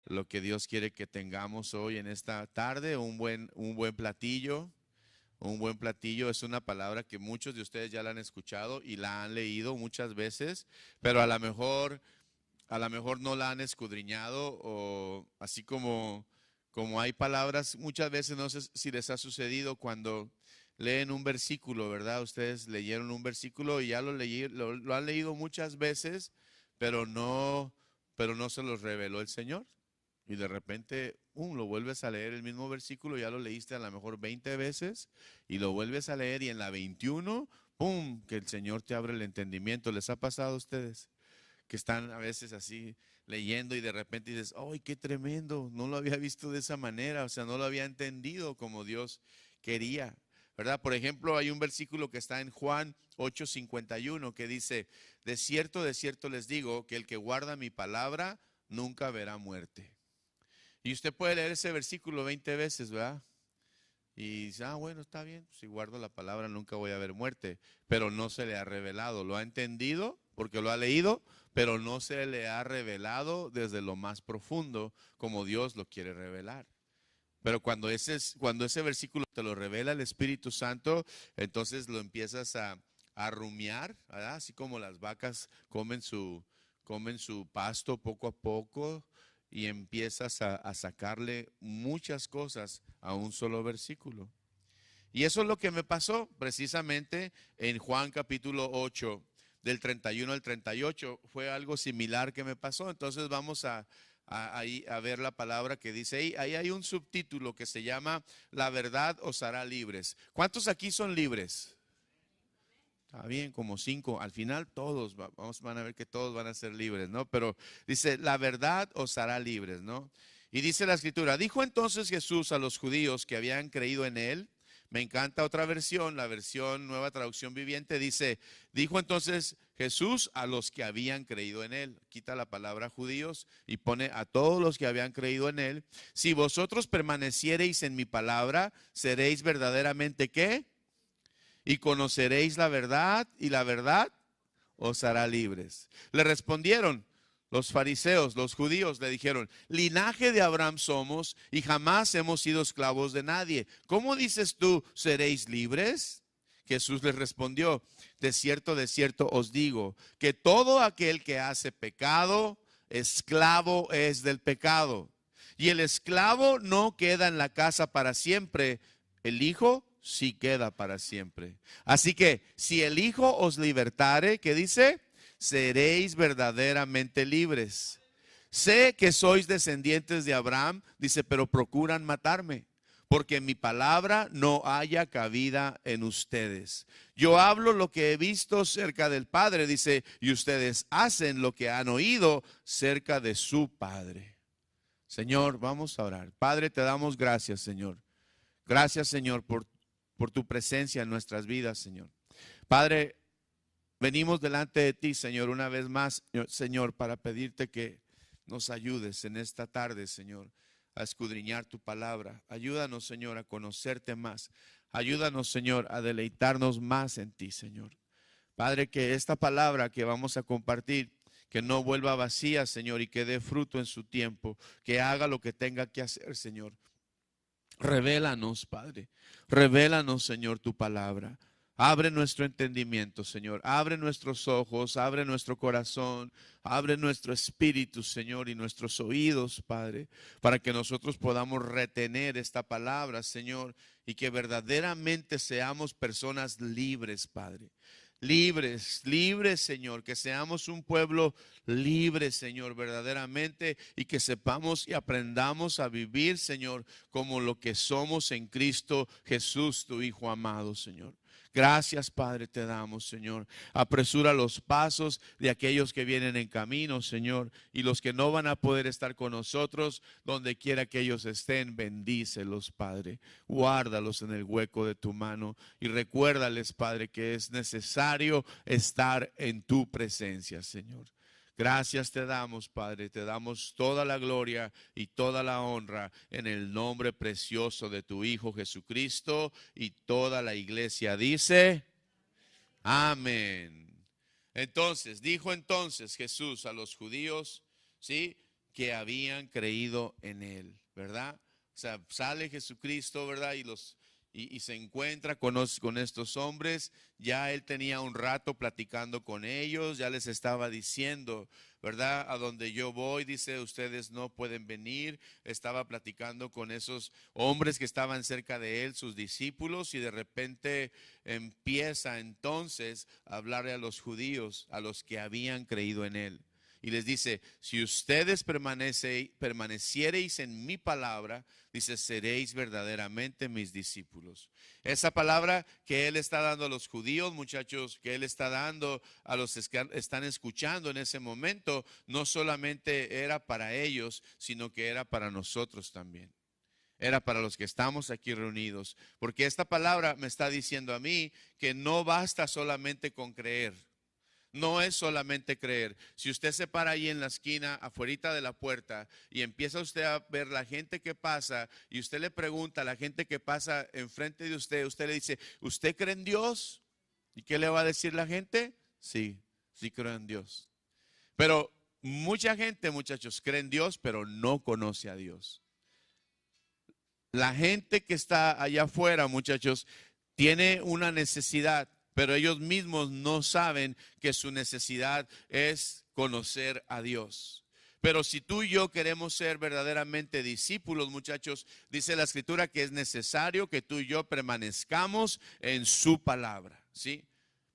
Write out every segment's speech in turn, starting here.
lo que Dios quiere que tengamos hoy en esta tarde, un buen platillo. Un buen platillo es una palabra que muchos de ustedes ya la han escuchado y la han leído muchas veces, pero a lo mejor no la han escudriñado, o así como hay palabras, muchas veces no sé si les ha sucedido cuando leen un versículo, ¿verdad? Ustedes leyeron un versículo y ya lo han leído muchas veces, pero no se los reveló el Señor. Y de repente, lo vuelves a leer el mismo versículo, ya lo leíste a lo mejor 20 veces y lo vuelves a leer y en la 21, ¡pum!, que el Señor te abre el entendimiento. ¿Les ha pasado a ustedes que están a veces así leyendo y de repente dices, ¡ay, qué tremendo! No lo había visto de esa manera, o sea, no lo había entendido como Dios quería, ¿verdad? Por ejemplo, hay un versículo que está en Juan 8:51 que dice, de cierto les digo, que el que guarda mi palabra nunca verá muerte. Y usted puede leer ese versículo 20 veces, ¿verdad? Y dice, bueno, está bien, si guardo la palabra nunca voy a ver muerte, pero no se le ha revelado, lo ha entendido porque lo ha leído, pero no se le ha revelado desde lo más profundo como Dios lo quiere revelar. Pero cuando ese versículo te lo revela el Espíritu Santo, entonces lo empiezas a rumiar, ¿verdad? Así como las vacas comen su pasto poco a poco y empiezas a sacarle muchas cosas a un solo versículo. Y eso es lo que me pasó precisamente en Juan capítulo 8, del 31 al 38. Fue algo similar que me pasó. Entonces vamos ahí a ver la palabra que dice ahí hay un subtítulo que se llama La verdad os hará libres. ¿Cuántos aquí son libres? Está bien, como 5. Al final todos, van a ver que todos van a ser libres, ¿no? Pero dice, la verdad os hará libres, ¿no? Y dice la escritura, dijo entonces Jesús a los judíos que habían creído en él. Me encanta otra versión, la versión Nueva Traducción Viviente, dice, dijo entonces Jesús a los que habían creído en él. Quita la palabra judíos y pone a todos los que habían creído en él. Si vosotros permaneciereis en mi palabra, seréis verdaderamente, ¿qué? Y conoceréis la verdad, y la verdad os hará libres. Le respondieron los fariseos, los judíos, le dijeron, linaje de Abraham somos y jamás hemos sido esclavos de nadie. ¿Cómo dices tú, seréis libres? Jesús les respondió, de cierto os digo, que todo aquel que hace pecado, esclavo es del pecado. Y el esclavo no queda en la casa para siempre, el hijo sí queda para siempre. Así que si el Hijo os libertare, ¿qué dice? Seréis verdaderamente libres. Sé que sois descendientes de Abraham, dice, pero procuran matarme, porque mi palabra no haya cabida en ustedes. Yo hablo lo que he visto cerca del Padre, dice, y ustedes hacen lo que han oído cerca de su Padre. Señor, vamos a orar. Padre, te damos gracias, Señor. Gracias, Señor, por tu presencia en nuestras vidas, Señor. Padre, venimos delante de ti, Señor, una vez más, Señor, para pedirte que nos ayudes en esta tarde, Señor, a escudriñar tu palabra. Ayúdanos, Señor, a conocerte más. Ayúdanos, Señor, a deleitarnos más en ti, Señor. Padre, que esta palabra que vamos a compartir, que no vuelva vacía, Señor, y que dé fruto en su tiempo, que haga lo que tenga que hacer, Señor. Revélanos, Padre. Revélanos, Señor, tu palabra. Abre nuestro entendimiento, Señor. Abre nuestros ojos, abre nuestro corazón, abre nuestro espíritu, Señor, y nuestros oídos, Padre, para que nosotros podamos retener esta palabra, Señor, y que verdaderamente seamos personas libres, Padre. Libres, libres, Señor, que seamos un pueblo libre, Señor, verdaderamente, y que sepamos y aprendamos a vivir, Señor, como lo que somos en Cristo Jesús, tu Hijo amado, Señor. Gracias, Padre, te damos, Señor. Apresura los pasos de aquellos que vienen en camino, Señor, y los que no van a poder estar con nosotros, donde quiera que ellos estén, bendícelos, Padre. Guárdalos en el hueco de tu mano y recuérdales, Padre, que es necesario estar en tu presencia, Señor. Gracias te damos, Padre, te damos toda la gloria y toda la honra en el nombre precioso de tu Hijo Jesucristo, y toda la iglesia dice, amén. Entonces, dijo entonces Jesús a los judíos, ¿sí? que habían creído en él, ¿verdad? O sea, sale Jesucristo, ¿verdad? Y se encuentra con estos hombres. Ya él tenía un rato platicando con ellos, ya les estaba diciendo, ¿verdad? A donde yo voy, dice, ustedes no pueden venir. Estaba platicando con esos hombres que estaban cerca de él, sus discípulos, y de repente empieza entonces a hablarle a los judíos, a los que habían creído en él. Y les dice, si ustedes permaneciereis en mi palabra, dice, seréis verdaderamente mis discípulos. Esa palabra que él está dando a los judíos, muchachos, que él está dando a los que están escuchando en ese momento, no solamente era para ellos, sino que era para nosotros también. Era para los que estamos aquí reunidos. Porque esta palabra me está diciendo a mí que no basta solamente con creer. No es solamente creer. Si usted se para ahí en la esquina, afuerita de la puerta, y empieza usted a ver la gente que pasa, y usted le pregunta a la gente que pasa enfrente de usted, usted le dice, ¿usted cree en Dios? ¿Y qué le va a decir la gente? Sí, sí creo en Dios. Pero mucha gente, muchachos, cree en Dios, pero no conoce a Dios. La gente que está allá afuera, muchachos, tiene una necesidad, pero ellos mismos no saben que su necesidad es conocer a Dios. Pero si tú y yo queremos ser verdaderamente discípulos, muchachos, dice la Escritura que es necesario que tú y yo permanezcamos en su palabra, ¿sí?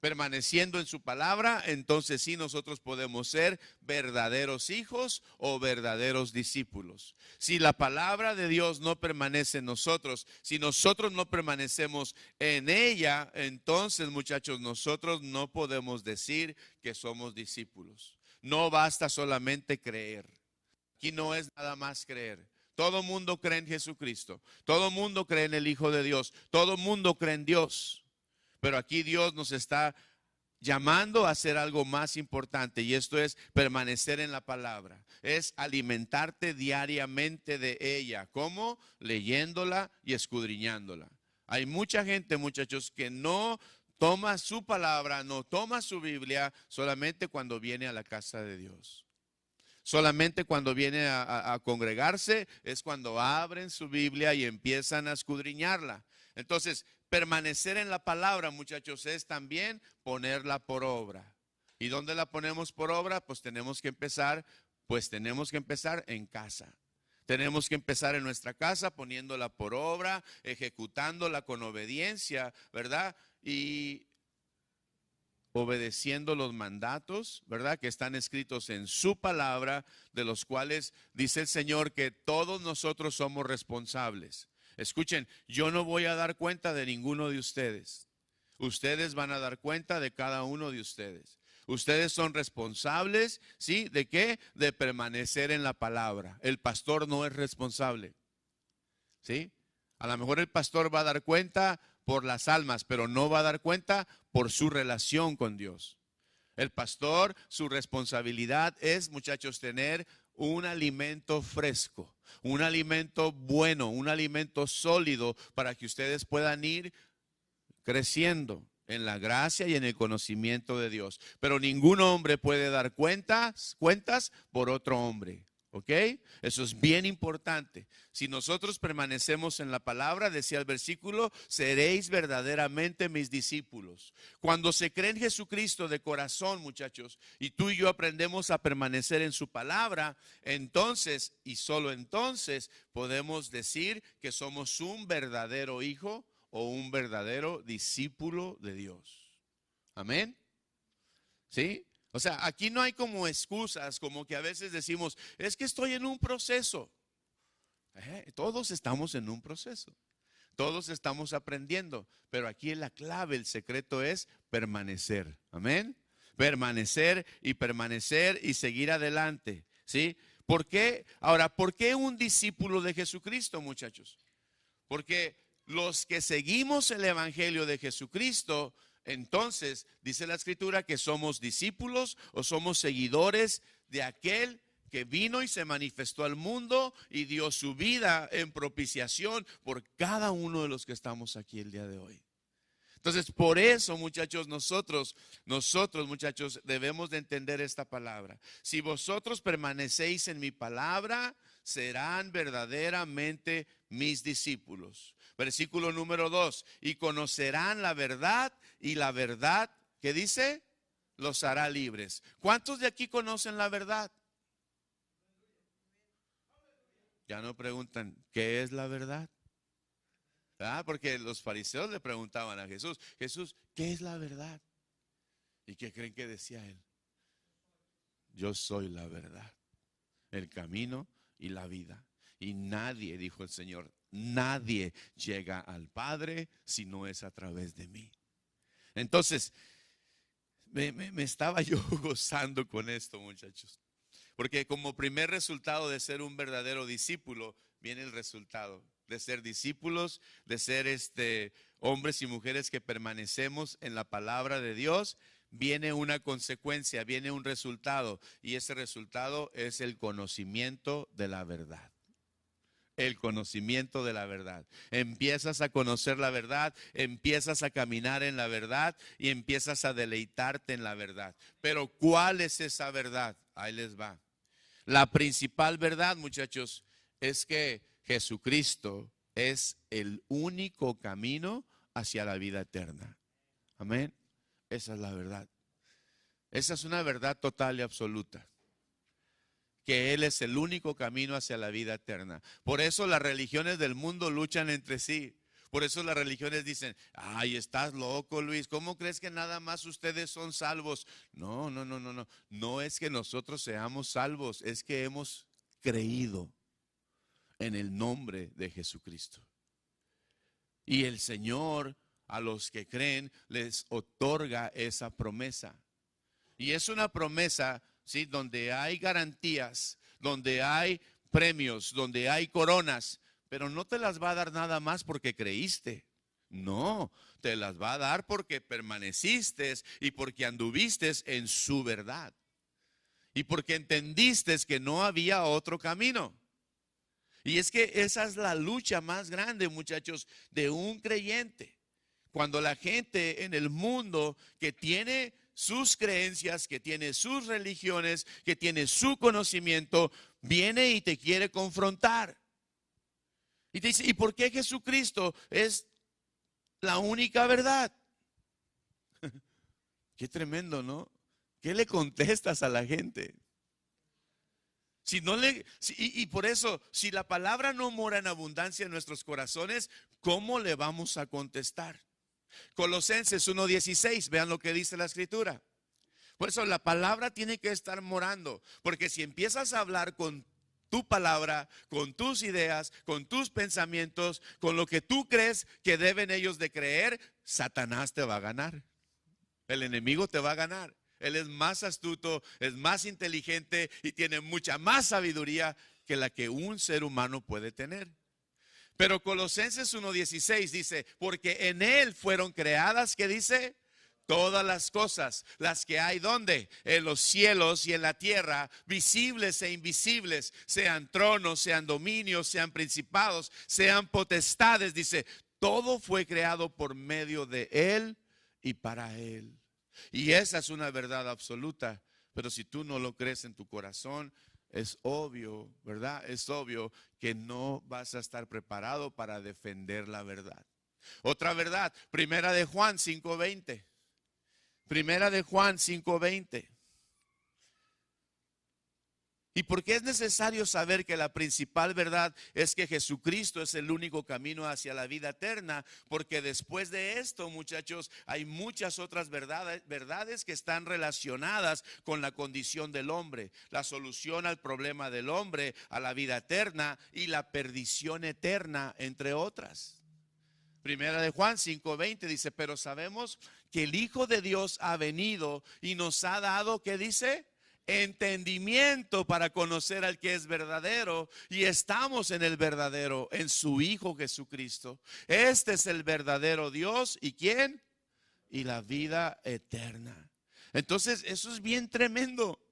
Permaneciendo en su palabra, entonces sí nosotros podemos ser verdaderos hijos o verdaderos discípulos. Si la palabra de Dios no permanece en nosotros, si nosotros no permanecemos en ella, entonces, muchachos, nosotros no podemos decir que somos discípulos. No basta solamente creer. Aquí no es nada más creer. Todo mundo cree en Jesucristo. Todo mundo cree en el Hijo de Dios. Todo mundo cree en Dios. Pero aquí Dios nos está llamando a hacer algo más importante, y esto es permanecer en la palabra, es alimentarte diariamente de ella. ¿Cómo? Leyéndola y escudriñándola. Hay mucha gente, muchachos, que no toma su palabra, no toma su Biblia solamente cuando viene a la casa de Dios. Solamente cuando viene a congregarse es cuando abren su Biblia y empiezan a escudriñarla. Entonces, permanecer en la palabra, muchachos, es también ponerla por obra. ¿Y dónde la ponemos por obra? Pues tenemos que empezar en casa. Tenemos que empezar en nuestra casa poniéndola por obra, ejecutándola con obediencia, ¿verdad? Y obedeciendo los mandatos, ¿verdad? Que están escritos en su palabra, de los cuales dice el Señor que todos nosotros somos responsables. Escuchen, yo no voy a dar cuenta de ninguno de ustedes. Ustedes van a dar cuenta de cada uno de ustedes. Ustedes son responsables, ¿sí? ¿De qué? De permanecer en la palabra. El pastor no es responsable, ¿sí? A lo mejor el pastor va a dar cuenta por las almas, pero no va a dar cuenta por su relación con Dios. El pastor, su responsabilidad es, muchachos, tener un alimento fresco, un alimento bueno, un alimento sólido para que ustedes puedan ir creciendo en la gracia y en el conocimiento de Dios. Pero ningún hombre puede dar cuentas por otro hombre. ¿Ok? Eso es bien importante. Si nosotros permanecemos en la palabra, decía el versículo, seréis verdaderamente mis discípulos. Cuando se cree en Jesucristo de corazón, muchachos, y tú y yo aprendemos a permanecer en su palabra, entonces y solo entonces podemos decir que somos un verdadero hijo o un verdadero discípulo de Dios. Amén. ¿Sí? O sea, aquí no hay como excusas, como que a veces decimos, es que estoy en un proceso. Todos estamos en un proceso. Todos estamos aprendiendo, pero aquí la clave, el secreto es permanecer. Amén. Permanecer y seguir adelante. ¿Sí? ¿Por qué? Ahora, ¿por qué un discípulo de Jesucristo, muchachos? Porque los que seguimos el evangelio de Jesucristo, entonces dice la Escritura que somos discípulos o somos seguidores de aquel que vino y se manifestó al mundo y dio su vida en propiciación por cada uno de los que estamos aquí el día de hoy. Entonces, por eso, muchachos, nosotros, muchachos, debemos de entender esta palabra. Si vosotros permanecéis en mi palabra, serán verdaderamente mis discípulos. Versículo número 2, y conocerán la verdad, y la verdad, ¿qué dice? Los hará libres. ¿Cuántos de aquí conocen la verdad? Ya no preguntan, ¿qué es la verdad? Porque los fariseos le preguntaban a Jesús, Jesús, ¿qué es la verdad? ¿Y qué creen que decía él? Yo soy la verdad, el camino y la vida. Y nadie, dijo el Señor, nadie llega al Padre si no es a través de mí. Entonces, me estaba yo gozando con esto, muchachos. Porque como primer resultado de ser un verdadero discípulo, viene el resultado de ser discípulos, de ser hombres y mujeres que permanecemos en la palabra de Dios. Viene una consecuencia, viene un resultado, y ese resultado es el conocimiento de la verdad. El conocimiento de la verdad. Empiezas a conocer la verdad, empiezas a caminar en la verdad y empiezas a deleitarte en la verdad. Pero ¿cuál es esa verdad? Ahí les va. La principal verdad, muchachos, es que Jesucristo es el único camino hacia la vida eterna. Amén. Esa es la verdad. Esa es una verdad total y absoluta. Que Él es el único camino hacia la vida eterna. Por eso las religiones del mundo luchan entre sí. Por eso las religiones dicen, ay, estás loco, Luis, ¿cómo crees que nada más ustedes son salvos? No. No es que nosotros seamos salvos, es que hemos creído en el nombre de Jesucristo. Y el Señor a los que creen les otorga esa promesa. Y es una promesa, ¿sí?, donde hay garantías, donde hay premios, donde hay coronas, pero no te las va a dar nada más porque creíste. No, te las va a dar porque permaneciste y porque anduviste en su verdad. Y porque entendiste que no había otro camino. Y es que esa es la lucha más grande, muchachos, de un creyente. Cuando la gente en el mundo que tiene sus creencias, que tiene sus religiones, que tiene su conocimiento, viene y te quiere confrontar. Y te dice, ¿y por qué Jesucristo es la única verdad? Qué tremendo, ¿no? ¿Qué le contestas a la gente? Y por eso, si la palabra no mora en abundancia en nuestros corazones, ¿cómo le vamos a contestar? Colosenses 1:16, vean lo que dice la escritura. Por eso la palabra tiene que estar morando, porque si empiezas a hablar con tu palabra, con tus ideas, con tus pensamientos, con lo que tú crees que deben ellos de creer, Satanás te va a ganar. El enemigo te va a ganar. Él es más astuto, es más inteligente y tiene mucha más sabiduría que la que un ser humano puede tener. Pero Colosenses 1:16 dice, porque en Él fueron creadas, ¿qué dice? Todas las cosas, las que hay, ¿dónde? En los cielos y en la tierra, visibles e invisibles, sean tronos, sean dominios, sean principados, sean potestades, dice, todo fue creado por medio de Él y para Él. Y esa es una verdad absoluta, pero si tú no lo crees en tu corazón, es obvio, ¿verdad? Es obvio que no vas a estar preparado para defender la verdad. Otra verdad, Primera de Juan 5:20. Primera de Juan 5:20. ¿Y por qué es necesario saber que la principal verdad es que Jesucristo es el único camino hacia la vida eterna? Porque después de esto, muchachos, hay muchas otras verdades que están relacionadas con la condición del hombre, la solución al problema del hombre, a la vida eterna y la perdición eterna, entre otras. Primera de Juan 5:20 dice, pero sabemos que el Hijo de Dios ha venido y nos ha dado, ¿qué dice? Entendimiento para conocer al que es verdadero, y estamos en el verdadero, en su Hijo Jesucristo. Este es el verdadero Dios, ¿y quién? Y la vida eterna. Entonces eso es bien tremendo,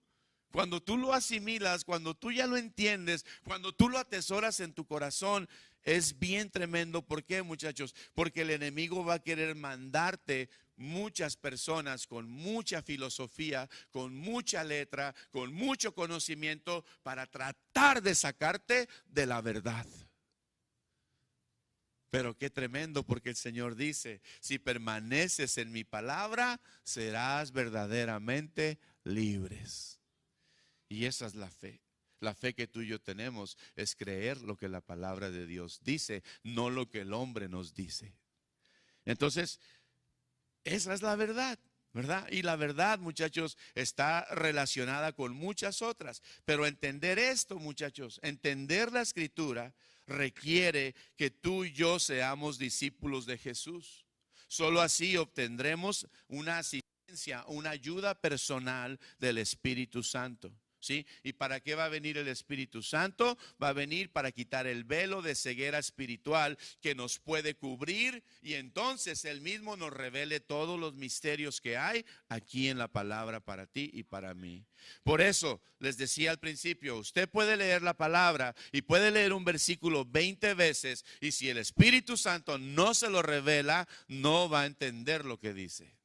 Cuando tú lo asimilas, cuando tú ya lo entiendes, cuando tú lo atesoras en tu corazón, es bien tremendo. ¿Por qué, muchachos? Porque el enemigo va a querer mandarte muchas personas con mucha filosofía, con mucha letra, con mucho conocimiento para tratar de sacarte de la verdad. Pero qué tremendo, porque el Señor dice, si permaneces en mi palabra, serás verdaderamente libres. Y esa es la fe. La fe que tú y yo tenemos es creer lo que la palabra de Dios dice, no lo que el hombre nos dice. Entonces, esa es la verdad, ¿verdad? Y la verdad, muchachos, está relacionada con muchas otras. Pero entender esto, muchachos, entender la escritura requiere que tú y yo seamos discípulos de Jesús. Solo así obtendremos una asistencia, una ayuda personal del Espíritu Santo. ¿Sí? ¿Y para qué va a venir el Espíritu Santo? Va a venir para quitar el velo de ceguera espiritual que nos puede cubrir, y entonces Él mismo nos revele todos los misterios que hay aquí en la palabra para ti y para mí. Por eso les decía al principio, usted puede leer la palabra y puede leer un versículo 20 veces, y si el Espíritu Santo no se lo revela, no va a entender lo que dice.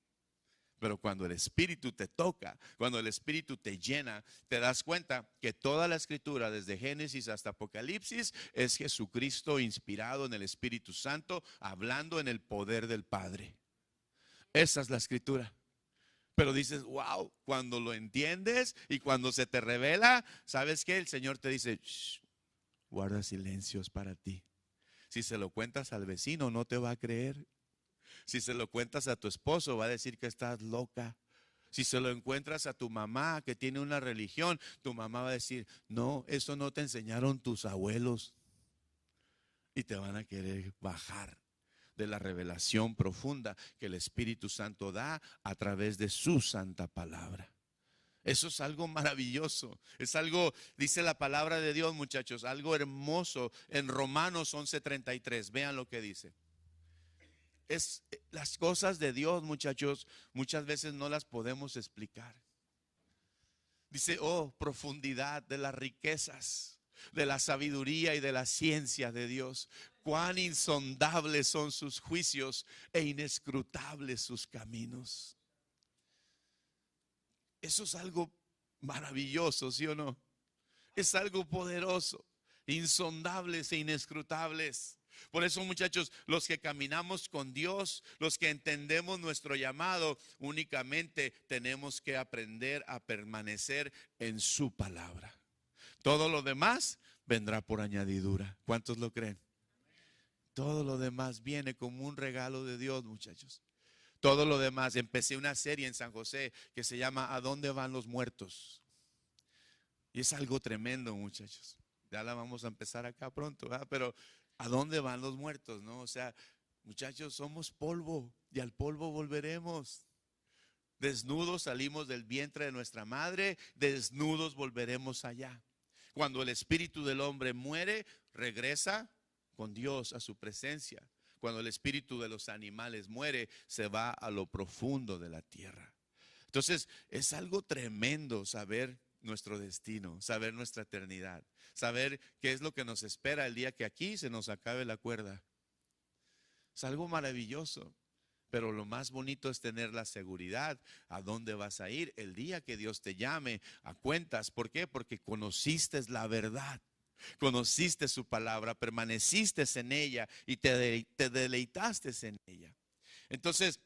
Pero cuando el Espíritu te toca, cuando el Espíritu te llena, te das cuenta que toda la escritura, desde Génesis hasta Apocalipsis, es Jesucristo inspirado en el Espíritu Santo, hablando en el poder del Padre. Esa es la escritura. Pero dices, wow, cuando lo entiendes y cuando se te revela, ¿sabes qué? El Señor te dice, shh, guarda silencios para ti. Si se lo cuentas al vecino, no te va a creer. Si se lo cuentas a tu esposo, va a decir que estás loca. Si se lo encuentras a tu mamá que tiene una religión, tu mamá va a decir, no, eso no te enseñaron tus abuelos. Y te van a querer bajar de la revelación profunda que el Espíritu Santo da a través de su santa palabra. Eso es algo maravilloso, es algo, dice la palabra de Dios, muchachos, algo hermoso. En Romanos 11:33, vean lo que dice. Es las cosas de Dios, muchachos, muchas veces no las podemos explicar. Dice, oh, profundidad de las riquezas, de la sabiduría y de la ciencia de Dios. Cuán insondables son sus juicios e inescrutables sus caminos. Eso es algo maravilloso, ¿sí o no? Es algo poderoso, insondables e inescrutables. Por eso, muchachos, los que caminamos con Dios, los que entendemos nuestro llamado, únicamente tenemos que aprender a permanecer en su palabra. Todo lo demás vendrá por añadidura. ¿Cuántos lo creen? Todo lo demás viene como un regalo de Dios, muchachos. Todo lo demás. Empecé una serie en San José que se llama ¿A dónde van los muertos? Y es algo tremendo, muchachos. Ya la vamos a empezar acá pronto, ¿verdad? Pero ¿a dónde van los muertos, no? O sea, muchachos, somos polvo y al polvo volveremos. Desnudos salimos del vientre de nuestra madre, desnudos volveremos allá. Cuando el espíritu del hombre muere, regresa con Dios a su presencia. Cuando el espíritu de los animales muere, se va a lo profundo de la tierra. Entonces, es algo tremendo saber nuestro destino, saber nuestra eternidad, saber qué es lo que nos espera el día que aquí se nos acabe la cuerda. Es algo maravilloso, pero lo más bonito es tener la seguridad a dónde vas a ir el día que Dios te llame a cuentas. ¿Por qué? Porque conociste la verdad, conociste su palabra, permaneciste en ella y te deleitaste en ella. Entonces,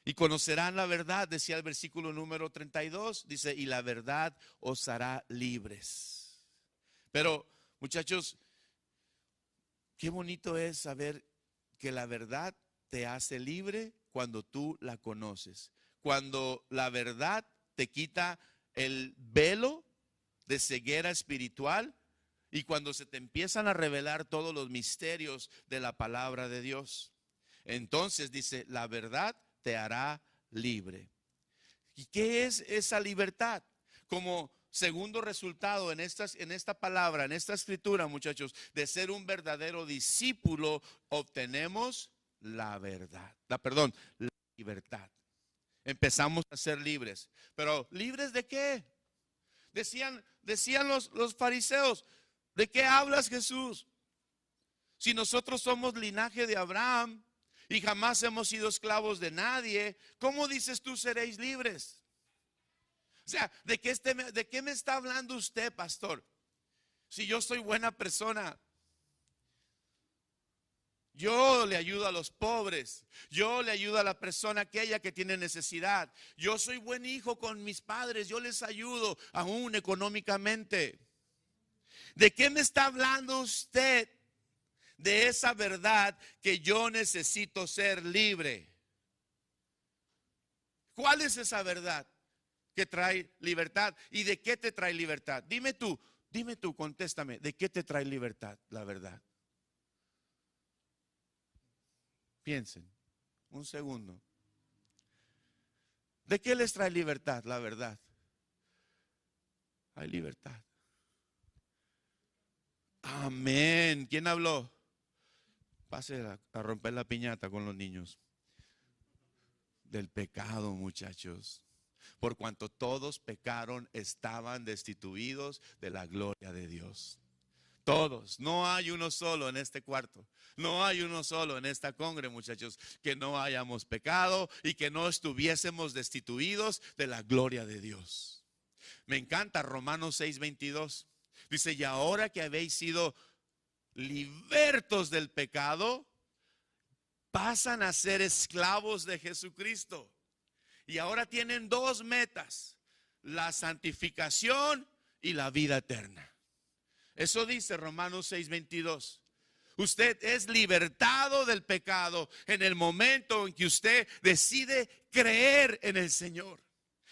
y conocerán la verdad, decía el versículo número 32, dice, y la verdad os hará libres. Pero, muchachos, qué bonito es saber que la verdad te hace libre cuando tú la conoces. Cuando la verdad te quita el velo de ceguera espiritual y cuando se te empiezan a revelar todos los misterios de la palabra de Dios. Entonces dice, la verdad te hará libre. ¿Y qué es esa libertad? Como segundo resultado en esta palabra, en esta escritura, muchachos, de ser un verdadero discípulo, obtenemos la verdad. La libertad. Empezamos a ser libres. Pero ¿libres de qué? Decían los fariseos, ¿de qué hablas, Jesús? Si nosotros somos linaje de Abraham y jamás hemos sido esclavos de nadie, ¿cómo dices tú seréis libres? O sea, ¿de qué me está hablando usted, pastor? Si yo soy buena persona, yo le ayudo a los pobres, yo le ayudo a la persona aquella que tiene necesidad, yo soy buen hijo con mis padres, yo les ayudo aún económicamente. ¿De qué me está hablando usted? De esa verdad que yo necesito ser libre. ¿Cuál es esa verdad que trae libertad? ¿Y de qué te trae libertad? Dime tú, contéstame, ¿de qué te trae libertad la verdad? Piensen, un segundo. ¿De qué les trae libertad la verdad? Hay libertad. Amén. ¿Quién habló? Pase a romper la piñata con los niños. Del pecado, muchachos. Por cuanto todos pecaron, estaban destituidos de la gloria de Dios. Todos, no hay uno solo en este cuarto, no hay uno solo en esta congre, muchachos, que no hayamos pecado y que no estuviésemos destituidos de la gloria de Dios. Me encanta Romanos 6:22. Dice, y ahora que habéis sido libertos del pecado, pasan a ser esclavos de Jesucristo. Y ahora tienen dos metas, la santificación y la vida eterna. Eso dice Romanos 6:22. Usted es libertado del pecado en el momento en que usted decide creer en el Señor.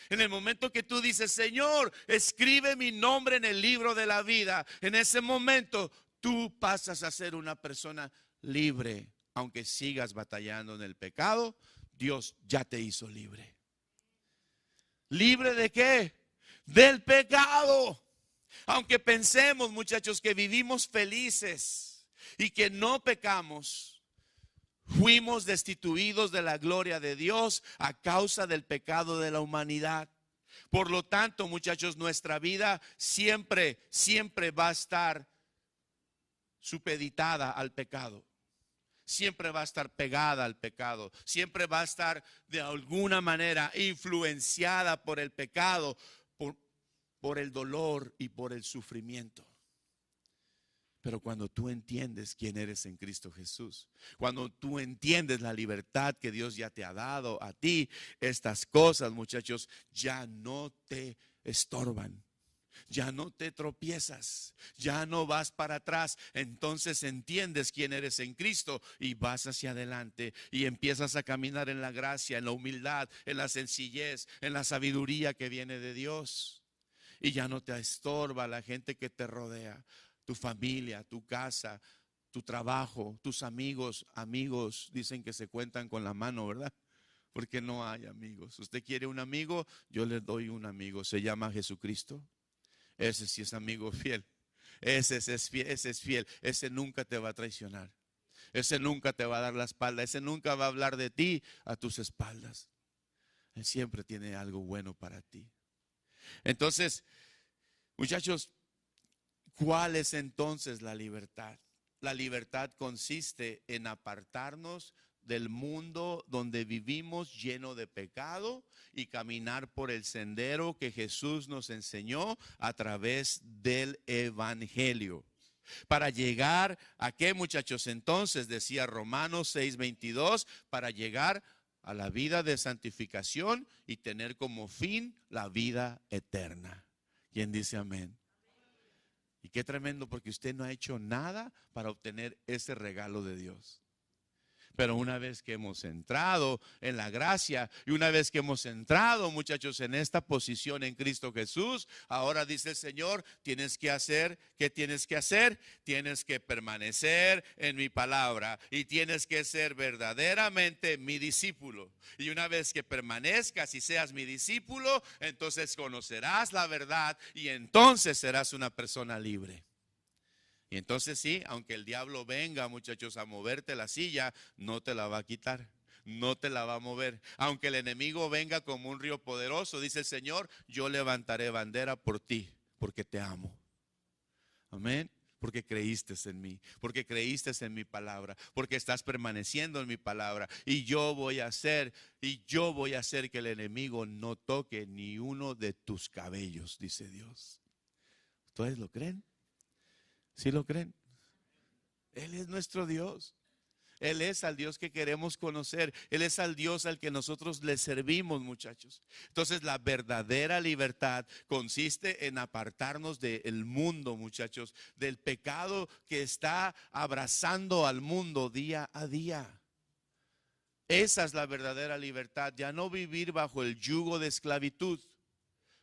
En el momento que tú dices, Señor, escribe mi nombre en el libro de la vida. En ese momento tú pasas a ser una persona libre. Aunque sigas batallando en el pecado, Dios ya te hizo libre. ¿Libre de qué? Del pecado. Aunque pensemos, muchachos, que vivimos felices y que no pecamos, fuimos destituidos de la gloria de Dios a causa del pecado de la humanidad. Por lo tanto, muchachos, nuestra vida siempre va a estar supeditada al pecado. Siempre va a estar pegada al pecado. Siempre va a estar de alguna manera influenciada por el pecado, por el dolor y por el sufrimiento. Pero cuando tú entiendes quién eres en Cristo Jesús, cuando tú entiendes la libertad que Dios ya te ha dado a ti, estas cosas, muchachos, ya no te estorban. Ya no te tropiezas, ya no vas para atrás. Entonces entiendes quién eres en Cristo y vas hacia adelante y empiezas a caminar en la gracia, en la humildad, en la sencillez, en la sabiduría que viene de Dios. Y ya no te estorba la gente que te rodea, tu familia, tu casa, tu trabajo, tus amigos. Amigos dicen que se cuentan con la mano, ¿verdad? Porque no hay amigos. Usted quiere un amigo, yo le doy un amigo, se llama Jesucristo. Ese sí es amigo fiel. Ese es fiel. Ese nunca te va a traicionar. Ese nunca te va a dar la espalda. Ese nunca va a hablar de ti a tus espaldas. Él siempre tiene algo bueno para ti. Entonces, muchachos, ¿cuál es entonces la libertad? La libertad consiste en apartarnos del mundo donde vivimos lleno de pecado y caminar por el sendero que Jesús nos enseñó a través del Evangelio. Para llegar a qué, muchachos, entonces decía Romanos 6:22, para llegar a la vida de santificación y tener como fin la vida eterna. ¿Quién dice amén? Y qué tremendo, porque usted no ha hecho nada para obtener ese regalo de Dios. Pero una vez que hemos entrado en la gracia y una vez que hemos entrado, muchachos, en esta posición en Cristo Jesús, ahora dice el Señor, tienes que hacer, ¿qué tienes que hacer? Tienes que permanecer en mi palabra y tienes que ser verdaderamente mi discípulo. Y una vez que permanezcas y seas mi discípulo, entonces conocerás la verdad y entonces serás una persona libre. Y entonces sí, aunque el diablo venga, muchachos, a moverte la silla, no te la va a quitar. no te la va a mover. Aunque el enemigo venga como un río poderoso, dice el Señor, yo levantaré bandera por ti, porque te amo. Amén. Porque creíste en mí, porque creíste en mi palabra, porque estás permaneciendo en mi palabra. Y yo voy a hacer que el enemigo no toque ni uno de tus cabellos, dice Dios. ¿Ustedes lo creen? ¿Sí lo creen? Él es nuestro Dios. Él es al Dios que queremos conocer. Él es al Dios al que nosotros le servimos, muchachos. Entonces, la verdadera libertad consiste en apartarnos del mundo, muchachos, del pecado que está abrazando al mundo día a día. Esa es la verdadera libertad, ya no vivir bajo el yugo de esclavitud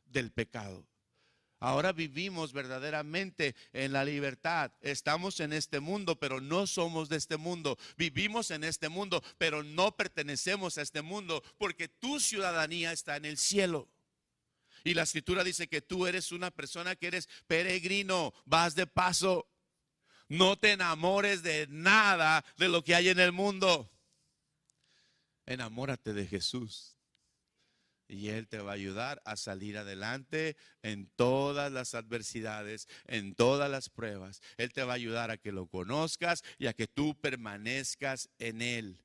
del pecado. Ahora vivimos verdaderamente en la libertad. Estamos en este mundo, pero no somos de este mundo. Vivimos en este mundo, pero no pertenecemos a este mundo, porque tu ciudadanía está en el cielo. Y la escritura dice que tú eres una persona que eres peregrino, vas de paso. No te enamores de nada de lo que hay en el mundo. Enamórate de Jesús. Y Él te va a ayudar a salir adelante en todas las adversidades, en todas las pruebas. Él te va a ayudar a que lo conozcas y a que tú permanezcas en Él.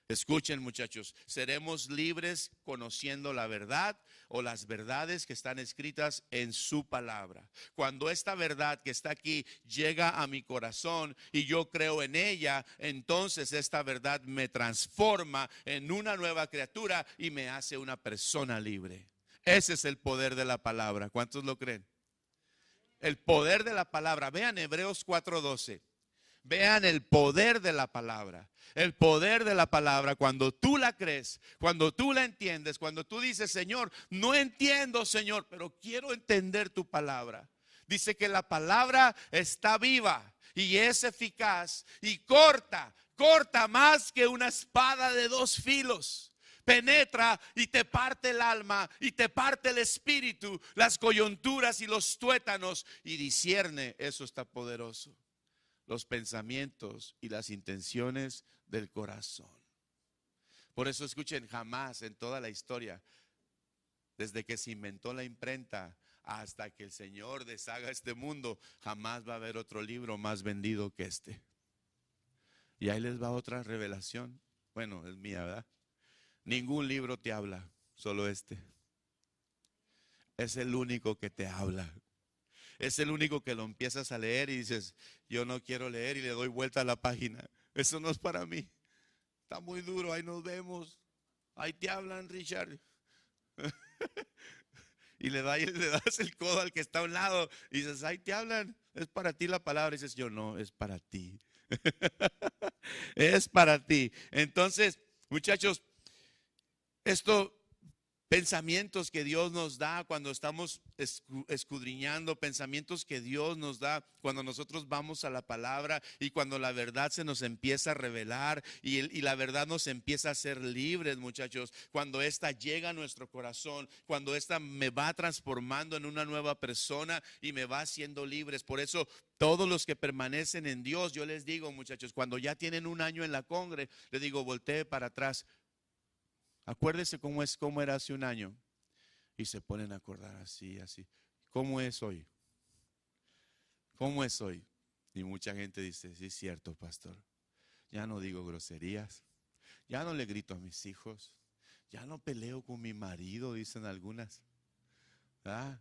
Escuchen, muchachos, seremos libres conociendo la verdad o las verdades que están escritas en su palabra. Cuando esta verdad que está aquí llega a mi corazón y yo creo en ella, entonces esta verdad me transforma en una nueva criatura y me hace una persona libre. Ese es el poder de la palabra. ¿Cuántos lo creen? El poder de la palabra. Vean Hebreos 4:12. Vean el poder de la palabra. El poder de la palabra, cuando tú la crees, cuando tú la entiendes, cuando tú dices, Señor, no entiendo, Señor, pero quiero entender tu palabra. Dice que la palabra está viva y es eficaz y corta más que una espada de dos filos. Penetra y te parte el alma y te parte el espíritu, las coyunturas y los tuétanos, y discierne, eso está poderoso, los pensamientos y las intenciones del corazón. Por eso escuchen, jamás en toda la historia, desde que se inventó la imprenta hasta que el Señor deshaga este mundo, jamás va a haber otro libro más vendido que este. Y ahí les va otra revelación. Bueno, es mía, ¿verdad? Ningún libro te habla, solo este. Es el único que te habla. Es el único que lo empiezas a leer y dices, yo no quiero leer, y le doy vuelta a la página. Eso no es para mí. Está muy duro, ahí nos vemos. Ahí te hablan, Richard. Y le das el codo al que está a un lado y dices, ahí te hablan. Es para ti la palabra. Y dices, yo no, es para ti. Es para ti. Entonces, muchachos, pensamientos que Dios nos da cuando estamos escudriñando, pensamientos que Dios nos da cuando nosotros vamos a la palabra y cuando la verdad se nos empieza a revelar y la verdad nos empieza a hacer libres, muchachos. Cuando esta llega a nuestro corazón, cuando esta me va transformando en una nueva persona y me va haciendo libres. Por eso todos los que permanecen en Dios, yo les digo, muchachos, cuando ya tienen un año en la congre, les digo, voltee para atrás. Acuérdese cómo era hace un año. Y se ponen a acordar así. ¿Cómo es hoy? ¿Cómo es hoy? Y mucha gente dice, sí es cierto, pastor. Ya no digo groserías. Ya no le grito a mis hijos. Ya no peleo con mi marido, dicen algunas. ¿Ah?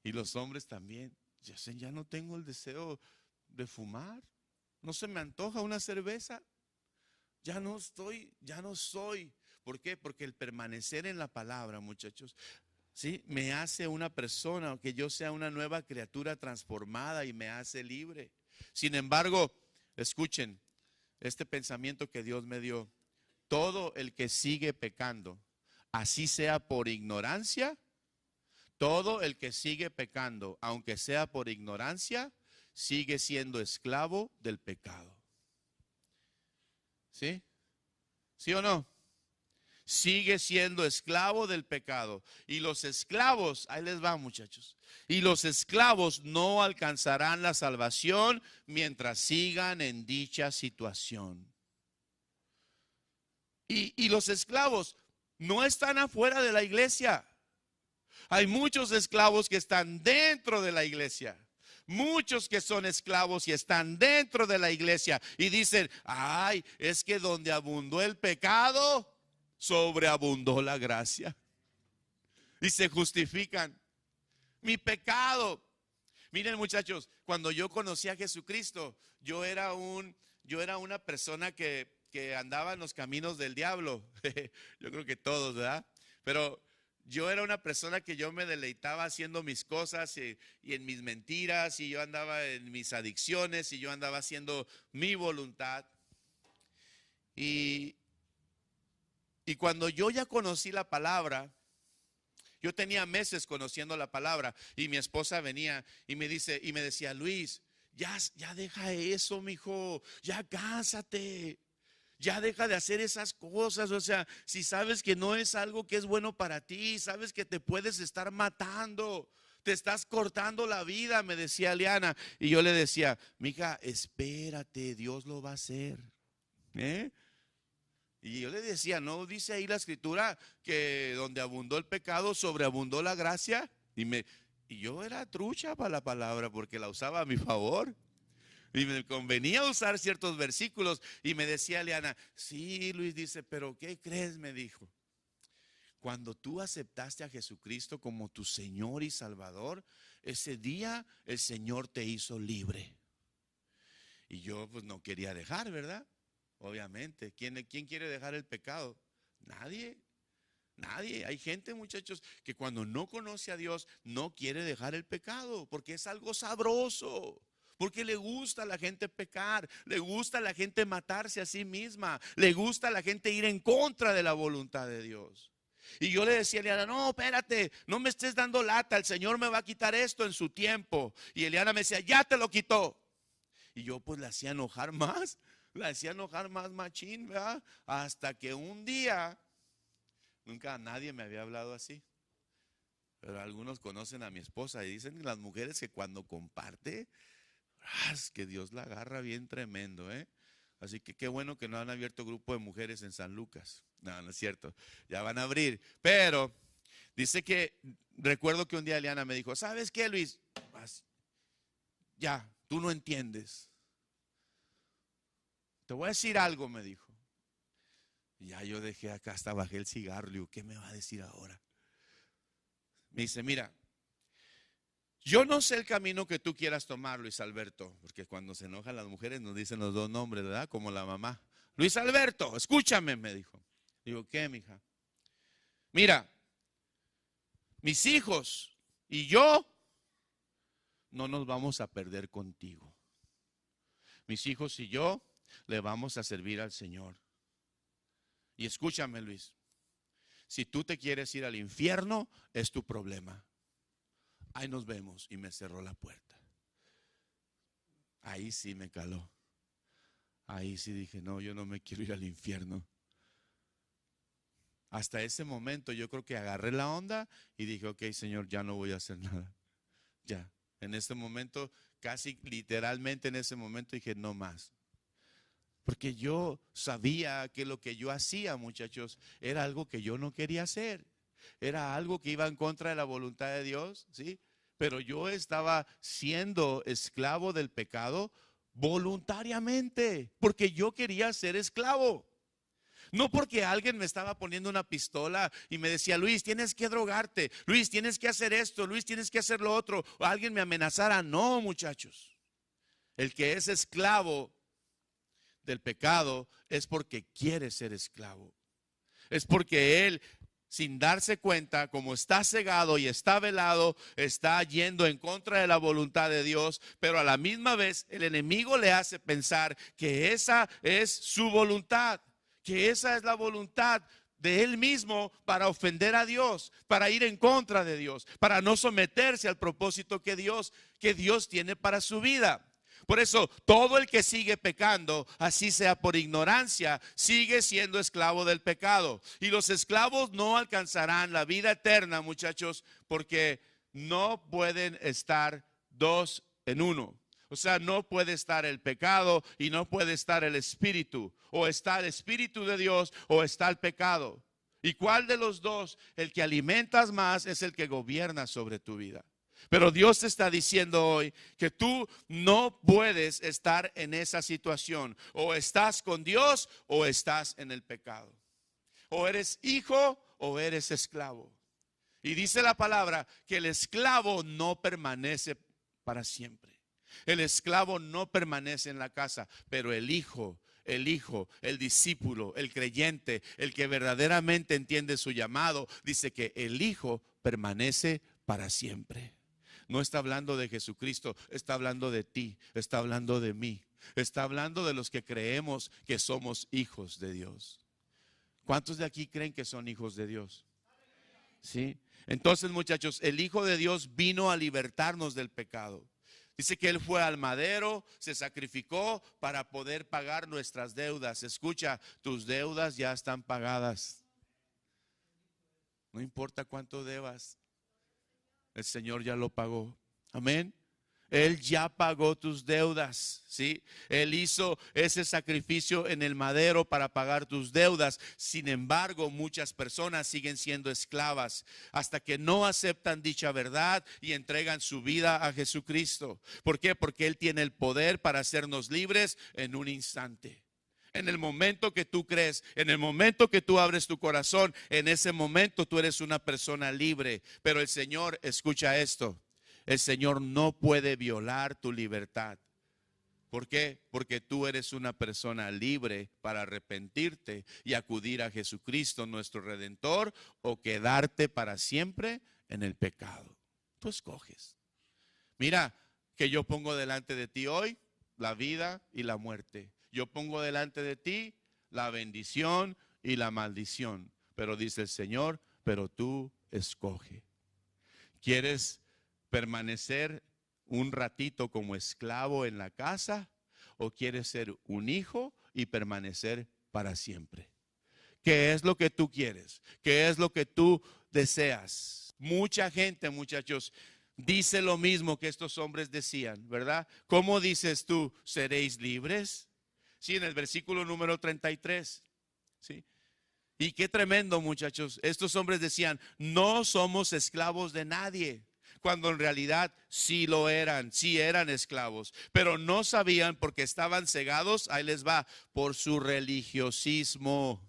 Y los hombres también. Ya no tengo el deseo de fumar. No se me antoja una cerveza. Ya no soy. ¿Por qué? Porque el permanecer en la palabra, muchachos, ¿sí? Me hace una persona, que yo sea una nueva criatura transformada y me hace libre. Sin embargo, escuchen este pensamiento que Dios me dio. Todo el que sigue pecando, así sea por ignorancia, todo el que sigue pecando, aunque sea por ignorancia, sigue siendo esclavo del pecado. ¿Sí? ¿Sí o no? Sigue siendo esclavo del pecado. Y los esclavos, ahí les va, muchachos, y los esclavos no alcanzarán la salvación mientras sigan en dicha situación. Y los esclavos no están afuera de la iglesia. Hay muchos esclavos que están dentro de la iglesia. Muchos que son esclavos y están dentro de la iglesia y dicen, ay, es que donde abundó el pecado, sobreabundó la gracia. Y se justifican. Mi pecado. Miren, muchachos, cuando yo conocí a Jesucristo, yo era una persona que andaba en los caminos del diablo. Yo creo que todos, ¿verdad? Pero yo era una persona que yo me deleitaba haciendo mis cosas y en mis mentiras, y yo andaba en mis adicciones, y yo andaba haciendo mi voluntad. Y cuando yo ya conocí la palabra, yo tenía meses conociendo la palabra, y mi esposa venía y me decía, Luis, ya deja eso, mijo, ya cásate. Ya deja de hacer esas cosas. O sea, si sabes que no es algo que es bueno para ti, sabes que te puedes estar matando, te estás cortando la vida, me decía Liana. Y yo le decía, mija, espérate, Dios lo va a hacer. Y yo le decía, ¿no dice ahí la escritura que donde abundó el pecado, sobreabundó la gracia? Y yo era trucha para la palabra porque la usaba a mi favor. Y me convenía usar ciertos versículos. Y me decía Liana, sí, Luis, dice, pero ¿qué crees? Me dijo, cuando tú aceptaste a Jesucristo como tu Señor y Salvador, ese día el Señor te hizo libre. Y yo pues no quería dejar, ¿verdad? Obviamente, ¿quién quiere dejar el pecado? Nadie. Nadie. Hay gente, muchachos, que cuando no conoce a Dios no quiere dejar el pecado porque es algo sabroso. Porque le gusta a la gente pecar, le gusta a la gente matarse a sí misma, le gusta a la gente ir en contra de la voluntad de Dios. Y yo le decía a Eliana, no, espérate, no me estés dando lata, el Señor me va a quitar esto en su tiempo. Y Eliana me decía, ya te lo quitó. Y yo pues la hacía enojar más, machín, ¿verdad? Hasta que un día, nunca nadie me había hablado así. Pero algunos conocen a mi esposa y dicen las mujeres que cuando comparte, es que Dios la agarra bien tremendo, Así que qué bueno que no han abierto grupo de mujeres en San Lucas. No, no es cierto, ya van a abrir. Pero dice que, recuerdo que un día Eliana me dijo, ¿sabes qué, Luis? Ya, tú no entiendes. Te voy a decir algo, me dijo. Y ya yo dejé acá, hasta bajé el cigarro. Le digo, ¿qué me va a decir ahora? Me dice, mira, yo no sé el camino que tú quieras tomar, Luis Alberto, porque cuando se enojan las mujeres nos dicen los dos nombres, ¿verdad? Como la mamá. Luis Alberto, escúchame, me dijo. Digo, ¿qué, mija? Mira, mis hijos y yo no nos vamos a perder contigo. Mis hijos y yo le vamos a servir al Señor. Y escúchame, Luis, si tú te quieres ir al infierno, es tu problema. Ahí nos vemos. Y me cerró la puerta. Ahí sí me caló. Ahí sí dije, no, yo no me quiero ir al infierno. Hasta ese momento yo creo que agarré la onda y dije, ok, Señor, ya no voy a hacer nada. Ya, en este momento, casi literalmente en ese momento dije, no más. Porque yo sabía que lo que yo hacía, muchachos, era algo que yo no quería hacer. Era algo que iba en contra de la voluntad de Dios, ¿sí? Pero yo estaba siendo esclavo del pecado voluntariamente, porque yo quería ser esclavo. No porque alguien me estaba poniendo una pistola y me decía, Luis, tienes que drogarte, Luis, tienes que hacer esto, Luis, tienes que hacer lo otro, o alguien me amenazara. No, muchachos. El que es esclavo del pecado es porque quiere ser esclavo. Es porque él, sin darse cuenta, como está cegado y está velado, está yendo en contra de la voluntad de Dios, pero a la misma vez el enemigo le hace pensar que esa es su voluntad, que esa es la voluntad de él mismo para ofender a Dios, para ir en contra de Dios, para no someterse al propósito que Dios tiene para su vida. Por eso, todo el que sigue pecando, así sea por ignorancia, sigue siendo esclavo del pecado. Y los esclavos no alcanzarán la vida eterna, muchachos, porque no pueden estar dos en uno. O sea, no puede estar el pecado y no puede estar el espíritu. O está el espíritu de Dios o está el pecado. ¿Y cuál de los dos? El que alimentas más es el que gobierna sobre tu vida. Pero Dios te está diciendo hoy que tú no puedes estar en esa situación. O estás con Dios o estás en el pecado. O eres hijo o eres esclavo. Y dice la palabra que el esclavo no permanece para siempre. El esclavo no permanece en la casa, pero el hijo, el discípulo, el creyente, el que verdaderamente entiende su llamado, dice que el hijo permanece para siempre. No está hablando de Jesucristo, está hablando de ti, está hablando de mí, está hablando de los que creemos que somos hijos de Dios. ¿Cuántos de aquí creen que son hijos de Dios? ¿Sí? Entonces, muchachos, el Hijo de Dios vino a libertarnos del pecado. Dice que Él fue al madero, se sacrificó para poder pagar nuestras deudas. Escucha, tus deudas ya están pagadas. No importa cuánto debas, el Señor ya lo pagó. Amén. Él ya pagó tus deudas, ¿sí? Él hizo ese sacrificio en el madero para pagar tus deudas. Sin embargo, muchas personas siguen siendo esclavas hasta que no aceptan dicha verdad y entregan su vida a Jesucristo. ¿Por qué? Porque Él tiene el poder para hacernos libres en un instante. En el momento que tú crees, en el momento que tú abres tu corazón, en ese momento tú eres una persona libre. Pero el Señor, escucha esto. El Señor no puede violar tu libertad. ¿Por qué? Porque tú eres una persona libre para arrepentirte y acudir a Jesucristo, nuestro Redentor, o quedarte para siempre en el pecado. Tú escoges. Mira, que yo pongo delante de ti hoy la vida y la muerte. Yo pongo delante de ti la bendición y la maldición. Pero dice el Señor, pero tú escoge. ¿Quieres permanecer un ratito como esclavo en la casa o quieres ser un hijo y permanecer para siempre? ¿Qué es lo que tú quieres? ¿Qué es lo que tú deseas? Mucha gente, muchachos, dice lo mismo que estos hombres decían, ¿verdad? ¿Cómo dices tú? ¿Seréis libres? Sí, en el versículo número 33, ¿sí? Y qué tremendo, muchachos. Estos hombres decían, no somos esclavos de nadie. Cuando en realidad sí lo eran, sí eran esclavos. Pero no sabían porque estaban cegados, ahí les va, por su religiosismo.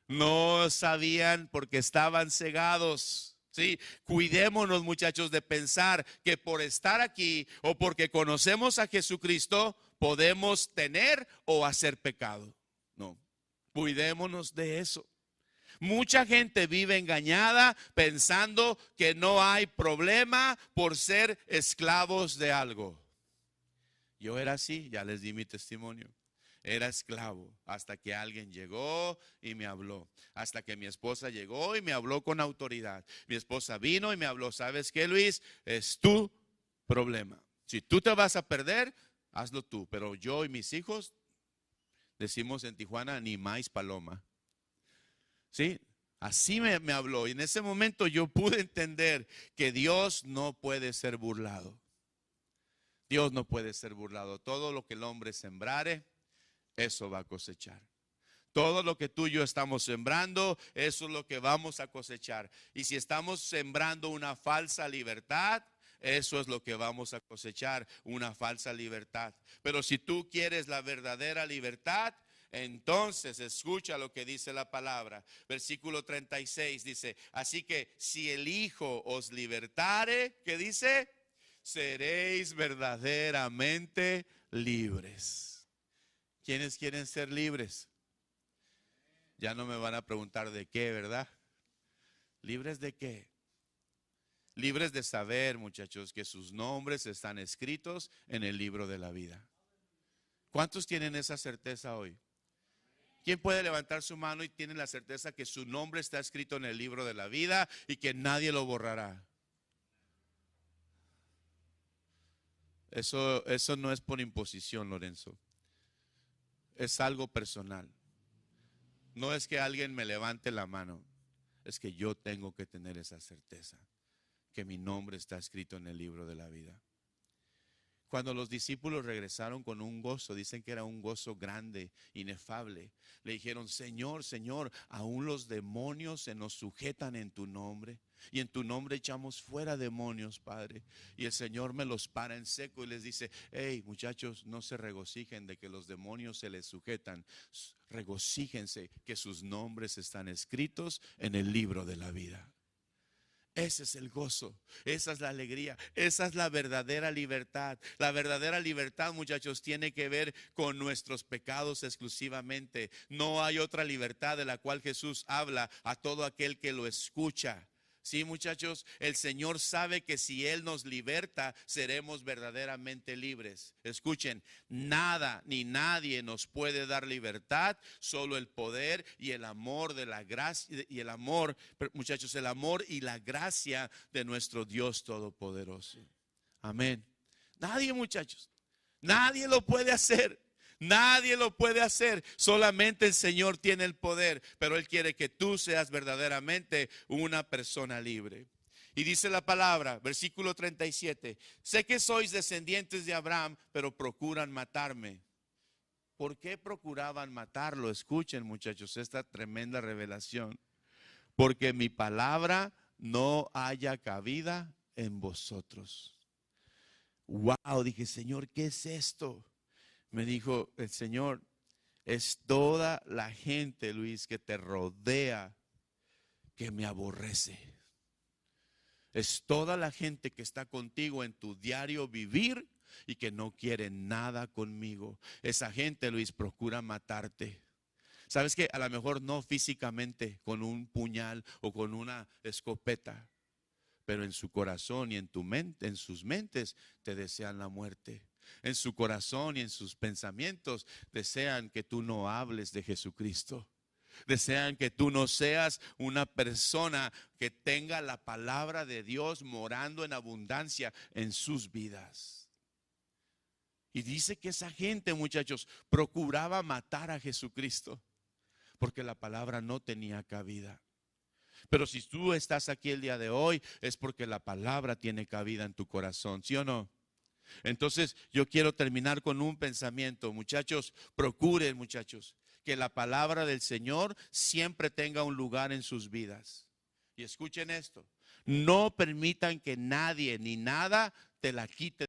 No sabían porque estaban cegados. Sí, cuidémonos, muchachos, de pensar que por estar aquí o porque conocemos a Jesucristo podemos tener o hacer pecado. No, cuidémonos de eso. Mucha gente vive engañada pensando que no hay problema por ser esclavos de algo. Yo era así, ya les di mi testimonio. Era esclavo hasta que alguien llegó y me habló. Hasta que mi esposa llegó y me habló con autoridad. Mi esposa vino y me habló. ¿Sabes qué, Luis? Es tu problema. Si tú te vas a perder, hazlo tú. Pero yo y mis hijos, decimos en Tijuana, ni más paloma. ¿Sí? Así me habló. Y en ese momento yo pude entender que Dios no puede ser burlado. Dios no puede ser burlado. Todo lo que el hombre sembrare, eso va a cosechar. Todo lo que tú y yo estamos sembrando, eso es lo que vamos a cosechar. Y si estamos sembrando una falsa libertad, eso es lo que vamos a cosechar, una falsa libertad. Pero si tú quieres la verdadera libertad, entonces escucha lo que dice la palabra. Versículo 36 dice, así que si el Hijo os libertare, ¿qué dice? Seréis verdaderamente libres. ¿Quiénes quieren ser libres? Ya no me van a preguntar de qué, ¿verdad? ¿Libres de qué? Libres de saber, muchachos, que sus nombres están escritos en el libro de la vida. ¿Cuántos tienen esa certeza hoy? ¿Quién puede levantar su mano y tiene la certeza que su nombre está escrito en el libro de la vida y que nadie lo borrará? Eso no es por imposición, Lorenzo. Es algo personal. No es que alguien me levante la mano. Es que yo tengo que tener esa certeza, que mi nombre está escrito en el libro de la vida. Cuando los discípulos regresaron con un gozo, dicen que era un gozo grande, inefable. Le dijeron, Señor, Señor, aún los demonios se nos sujetan en tu nombre. Y en tu nombre echamos fuera demonios, Padre. Y el Señor me los para en seco y les dice, hey, muchachos, no se regocijen de que los demonios se les sujetan. Regocíjense que sus nombres están escritos en el libro de la vida. Ese es el gozo, esa es la alegría, esa es la verdadera libertad. La verdadera libertad, muchachos, tiene que ver con nuestros pecados exclusivamente. No hay otra libertad de la cual Jesús habla a todo aquel que lo escucha. Sí, muchachos, el Señor sabe que si Él nos liberta, seremos verdaderamente libres. Escuchen, nada ni nadie nos puede dar libertad, solo el poder y el amor de la gracia y el amor, muchachos, el amor y la gracia de nuestro Dios Todopoderoso. Amén. Nadie, muchachos, nadie lo puede hacer. Nadie lo puede hacer, solamente el Señor tiene el poder, pero Él quiere que tú seas verdaderamente una persona libre. Y dice la palabra, versículo 37, sé que sois descendientes de Abraham, pero procuran matarme. ¿Por qué procuraban matarlo? Escuchen, muchachos, esta tremenda revelación. Porque mi palabra no haya cabida en vosotros. Wow, dije, Señor, ¿qué es esto? Me dijo el Señor, es toda la gente, Luis, que te rodea, que me aborrece. Es toda la gente que está contigo en tu diario vivir y que no quiere nada conmigo. Esa gente, Luis, procura matarte. ¿Sabes qué? A lo mejor no físicamente con un puñal o con una escopeta, pero en su corazón y en tu mente, en sus mentes, te desean la muerte. En su corazón y en sus pensamientos desean que tú no hables de Jesucristo. Desean que tú no seas una persona que tenga la palabra de Dios morando en abundancia en sus vidas. Y dice que esa gente, muchachos, procuraba matar a Jesucristo porque la palabra no tenía cabida. Pero si tú estás aquí el día de hoy es porque la palabra tiene cabida en tu corazón, ¿sí o no? Entonces yo quiero terminar con un pensamiento. Muchachos, procuren, muchachos, que la palabra del Señor siempre tenga un lugar en sus vidas. Y escuchen esto, no permitan que nadie ni nada te la quite.